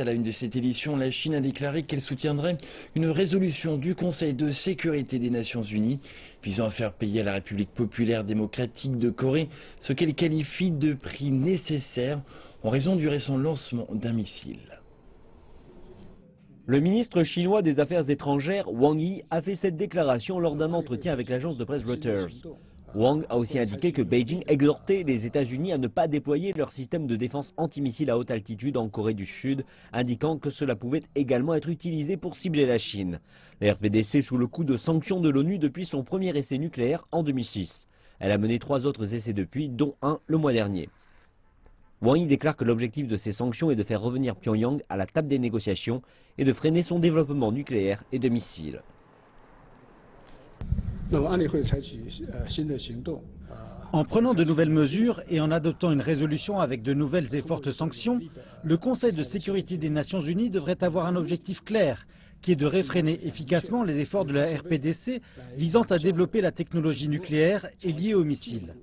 À la une de cette édition, la Chine a déclaré qu'elle soutiendrait une résolution du Conseil de sécurité des Nations Unies visant à faire payer à la République populaire démocratique de Corée ce qu'elle qualifie de prix nécessaire en raison du récent lancement d'un missile. Le ministre chinois des Affaires étrangères, Wang Yi, a fait cette déclaration lors d'un entretien avec l'agence de presse Reuters. Wang a aussi indiqué que Beijing exhortait les États-Unis à ne pas déployer leur système de défense antimissile à haute altitude en Corée du Sud, indiquant que cela pouvait également être utilisé pour cibler la Chine. La RPDC sous le coup de sanctions de l'ONU depuis son premier essai nucléaire en 2006. Elle a mené 3 autres essais depuis, dont un le mois dernier. Wang Yi déclare que l'objectif de ces sanctions est de faire revenir Pyongyang à la table des négociations et de freiner son développement nucléaire et de missiles. En prenant de nouvelles mesures et en adoptant une résolution avec de nouvelles et fortes sanctions, le Conseil de sécurité des Nations Unies devrait avoir un objectif clair, qui est de réfréner efficacement les efforts de la RPDC visant à développer la technologie nucléaire et liée aux missiles.